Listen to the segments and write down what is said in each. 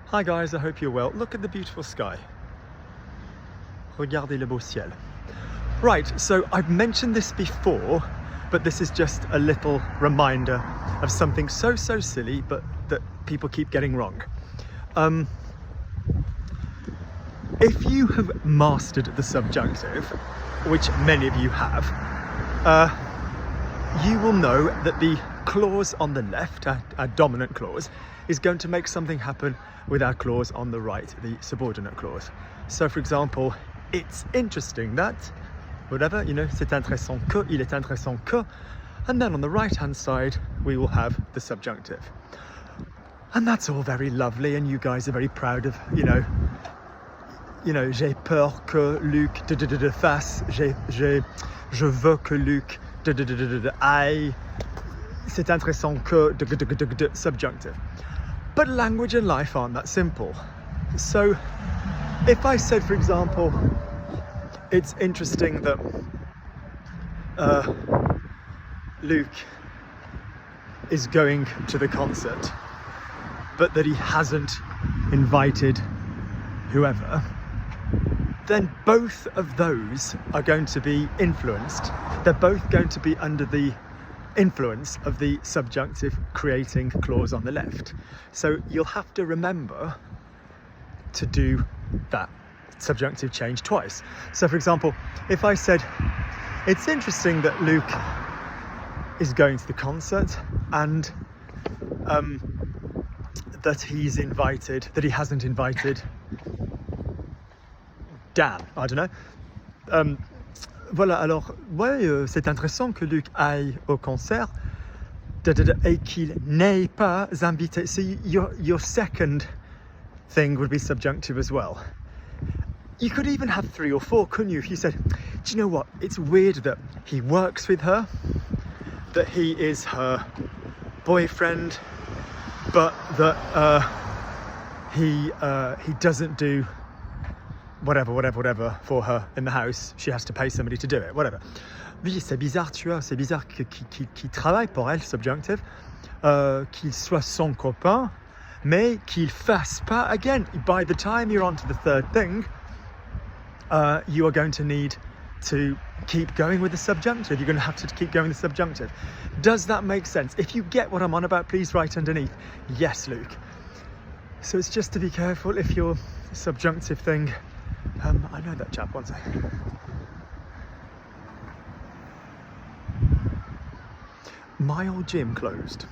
Hi guys, I hope you're well. Look at the beautiful sky. Regardez le beau ciel. Right, so I've mentioned this before, but this is just a little reminder of something so silly, but that people keep getting wrong. If you have mastered the subjunctive, which many of you have, you will know that the clause on the left, our dominant clause, is going to make something happen with our clause on the right, the subordinate clause. So for example, it's interesting that, whatever, you know, c'est intéressant que, il est intéressant que, and then on the right hand side we will have the subjunctive. And that's all very lovely, and you guys are very proud of, you know, j'ai peur que Luc fasse, je veux que Luc aille, c'est intéressant que subjunctive. But language and life aren't that simple. So if I said, for example, it's interesting that Luke is going to the concert, but that he hasn't invited whoever, then both of those are going to be influenced. They're both going to be under the influence of the subjunctive creating clause on the left. So you'll have to remember to do that subjunctive change twice. So for example, if I said, it's interesting that Luke is going to the concert and that he hasn't invited Dan, I don't know. Voilà, alors, ouais, c'est intéressant que Luc aille au concert et qu'il n'ait pas invité. So your second thing would be subjunctive as well. You could even have 3 or 4, couldn't you? If you said, do you know what? It's weird that he works with her, that he is her boyfriend, but that he doesn't do whatever for her in the house. She has to pay somebody to do it, whatever. Oui, c'est bizarre, tu vois, c'est bizarre qu'il travaille pour elle, subjunctive, qu'il soit son copain, mais qu'il fasse pas. Again, by the time you're on to the third thing, you are going to need to keep going with the subjunctive. You're going to have to keep going with the subjunctive. Does that make sense? If you get what I'm on about, please write underneath, yes, Luke. So it's just to be careful if your subjunctive thing, I know that chap, one second. My old gym closed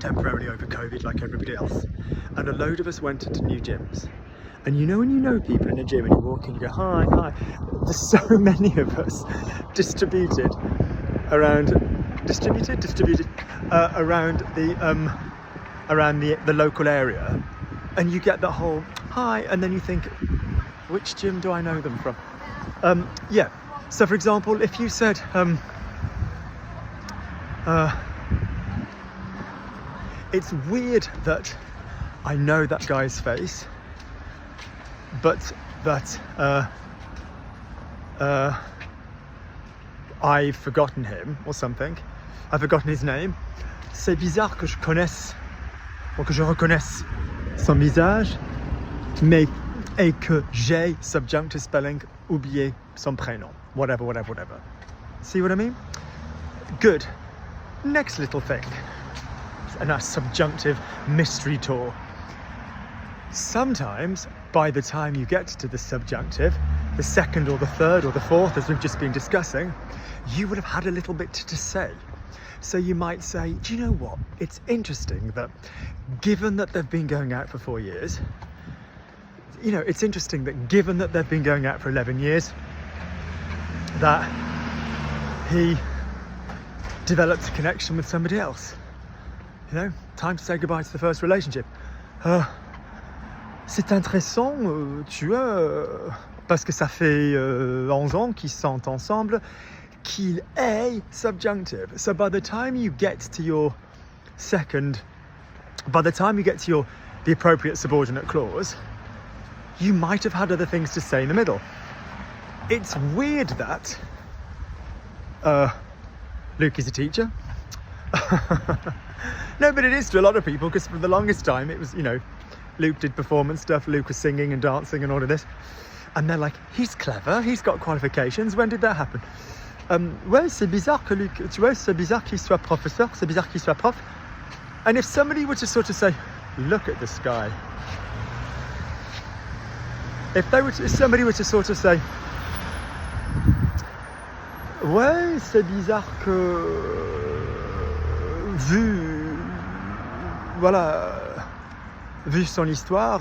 temporarily over COVID, like everybody else, and a load of us went into new gyms. And you know when you know people in a gym and you walk in, you go, hi, there's so many of us distributed around the local area, and you get that whole hi, and then you think, which gym do I know them from? Yeah, so for example, if you said it's weird that I know that guy's face, but that I've forgotten him or something. I've forgotten his name. C'est bizarre que je connaisse ou que je reconnaisse son visage, mais et que j'ai, subjunctive spelling, oublié son prénom. Whatever. See what I mean? Good. Next little thing. And a subjunctive mystery tour. Sometimes, by the time you get to the subjunctive, the second or the third or the fourth, as we've just been discussing, you would have had a little bit to say. So you might say, do you know what? It's interesting that, given that they've been going out for 4 years, you know, it's interesting that given that they've been going out for 11 years, that he developed a connection with somebody else. You know, time to say goodbye to the first relationship. C'est intéressant, tu vois, parce que ça fait 11 ans qu'ils sont ensemble, qu'il est subjunctive. So by the time you get to your the appropriate subordinate clause, you might have had other things to say in the middle. It's weird that Luke is a teacher. No, but it is to a lot of people, because for the longest time it was, you know, Luke did performance stuff, Luke was singing and dancing and all of this. And they're like, he's clever, he's got qualifications. When did that happen? Ouais, c'est bizarre que Luc, tu vois, c'est bizarre qu'il soit professeur, c'est bizarre qu'il soit prof. And if somebody were to sort of say, look at the sky. If somebody were to sort of say, ouais, c'est bizarre que, vu son histoire,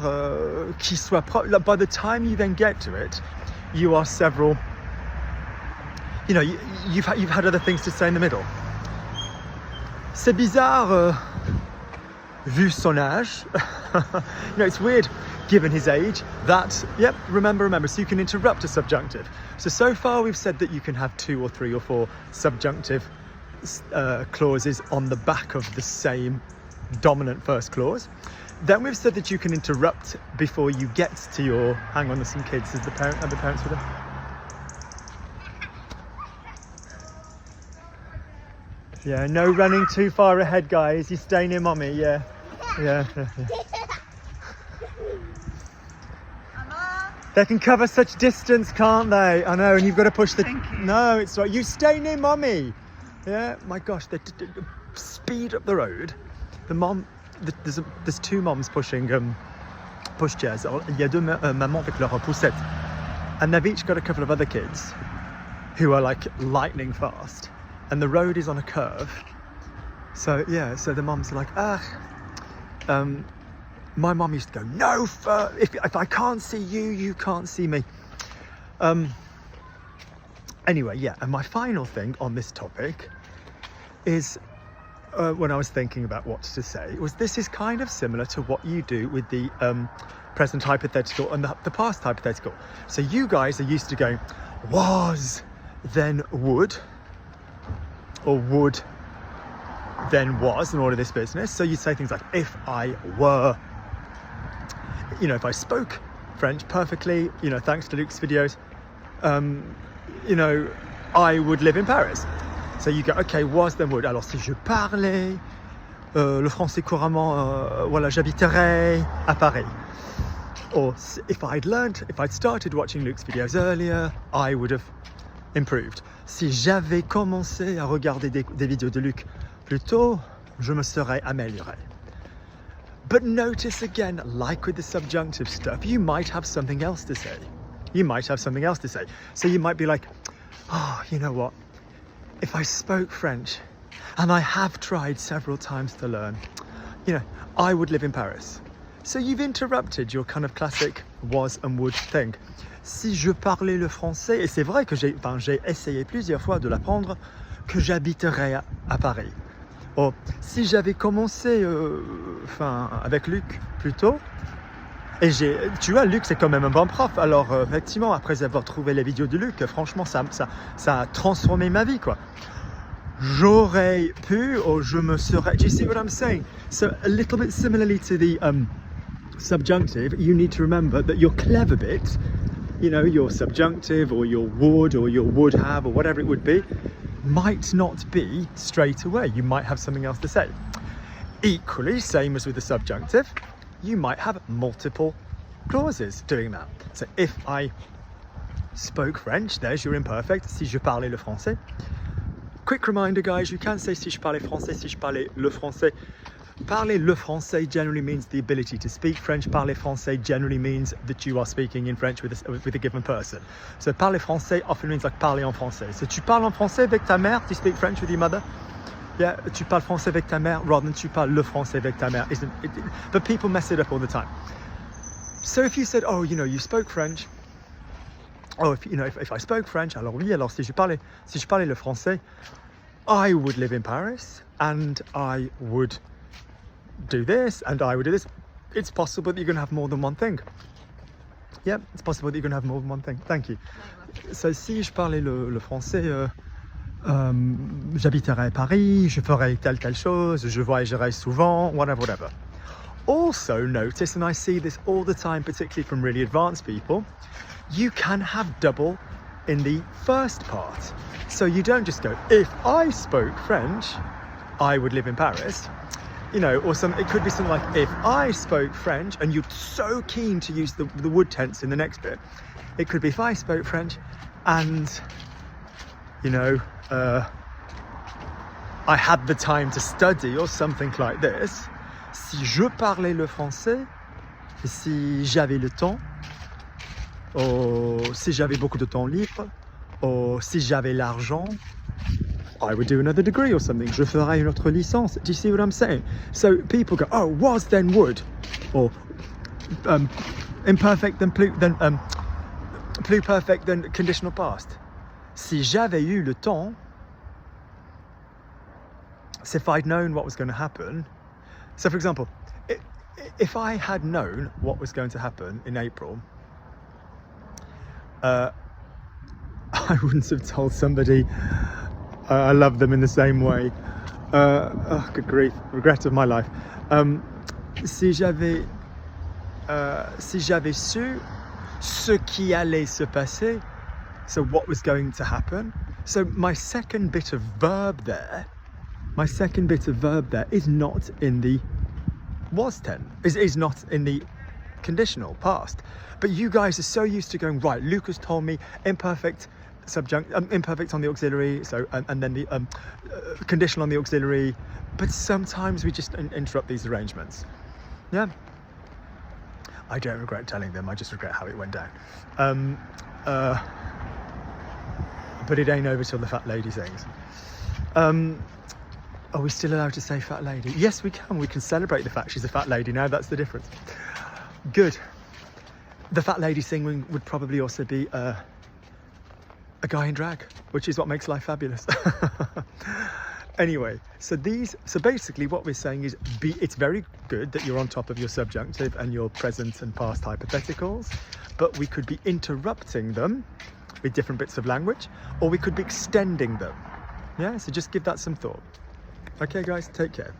qu'il soit prof. By the time you then get to it, you are several, you know, you've had other things to say in the middle. C'est bizarre, vu son âge. You know, it's weird given his age that, yep, remember, so you can interrupt a subjunctive. So far we've said that you can have 2 or 3 or 4 subjunctive clauses on the back of the same dominant first clause. Then we've said that you can interrupt before you get to your, hang on, there's some kids, are the parents with them? Yeah, no running too far ahead, guys. You stay near mommy, yeah. They can cover such distance, can't they? I know, and you've got to push the... No, it's right. You stay near mommy. Yeah, my gosh, they speed up the road. The mom, there's 2 moms pushing pushchairs. Il y a 2 mamans avec leur poussette. And they've each got a couple of other kids who are like lightning fast. And the road is on a curve. So yeah, so the moms are like, my mom used to go, no, if I can't see you, you can't see me. Anyway, yeah, and my final thing on this topic is, when I was thinking about what to say, was this is kind of similar to what you do with the present hypothetical and the past hypothetical. So you guys are used to going, was, then would, or would, then was, and all of this business. So you say things like, if I were, you know, if I spoke French perfectly, you know, thanks to Luke's videos, you know, I would live in Paris. So you go, okay, was, then would. Alors, si je parlais le français couramment, voilà, j'habiterais à Paris. Or if I'd started watching Luke's videos earlier, I would have improved. Si j'avais commencé à regarder des vidéos de Luc plus tôt, je me serais amélioré. But notice again, like with the subjunctive stuff, you might have something else to say. So you might be like, oh, you know what? If I spoke French, and I have tried several times to learn, you know, I would live in Paris. So you've interrupted your kind of classic was and would thing. Si je parlais le français, et c'est vrai que j'ai essayé plusieurs fois de l'apprendre, que j'habiterais à Paris. Or, si j'avais commencé avec Luc plus tôt, et tu vois, Luc c'est quand même un bon prof, alors effectivement, après avoir trouvé les vidéos de Luc, franchement, ça a transformé ma vie, quoi. J'aurais pu, or je me serais... Do you see what I'm saying? So, a little bit similarly to the subjunctive, you need to remember that your clever bit, you know, your subjunctive, or your would have, or whatever it would be, might not be straight away. You might have something else to say. Equally, same as with the subjunctive, you might have multiple clauses doing that. So if I spoke French, there's your imperfect, si je parlais le français. Quick reminder, guys, you can say si je parlais français, si je parlais le français. Parler le français generally means the ability to speak French. Parler français generally means that you are speaking in French with a given person. So parler français often means like parler en français. So tu parles en français avec ta mère, do you speak French with your mother? Yeah, tu parles français avec ta mère rather than tu parles le français avec ta mère. But people mess it up all the time. So if you said, oh, you know, you spoke French. Oh, if I spoke French, alors oui, alors si je parlais le français, I would live in Paris and I would do this and I would do this. It's possible that you're going to have more than one thing. Yeah, it's possible that you're going to have more than one thing. Thank you. So si je parlais le français, j'habiterais à Paris, je ferais telle chose, je voyagerais souvent, whatever. Also notice, and I see this all the time, particularly from really advanced people, you can have double in the first part. So you don't just go, if I spoke French, I would live in Paris. you know, or it could be something like, if I spoke French, and you're so keen to use the would tense in the next bit, it could be if I spoke French and, you know, I had the time to study, or something like this. Si je parlais le français, si j'avais le temps, or si j'avais beaucoup de temps libre, or si j'avais l'argent, I would do another degree or something. Je ferai une autre licence. Do you see what I'm saying? So people go, oh, was then would, or imperfect then pluperfect then conditional past. Si j'avais eu le temps, so if I'd known what was going to happen. So for example, if I had known what was going to happen in April, I wouldn't have told somebody I love them in the same way. Oh, good grief, regret of my life. Si j'avais su ce qui allait se passer, so what was going to happen. So my second bit of verb there is not in the was tense, is not in the conditional past. But you guys are so used to going, right, Lucas told me imperfect imperfect on the auxiliary, so and then the conditional on the auxiliary, but sometimes we just interrupt these arrangements. Yeah, I don't regret telling them, I just regret how it went down. But it ain't over till the fat lady sings. Are we still allowed to say fat lady? Yes, we can celebrate the fact she's a fat lady now. That's the difference. Good. The fat lady singing would probably also be a guy in drag, which is what makes life fabulous. Anyway, so basically what we're saying is, it's very good that you're on top of your subjunctive and your present and past hypotheticals, but we could be interrupting them with different bits of language, or we could be extending them. Yeah, so just give that some thought. Okay guys, take care.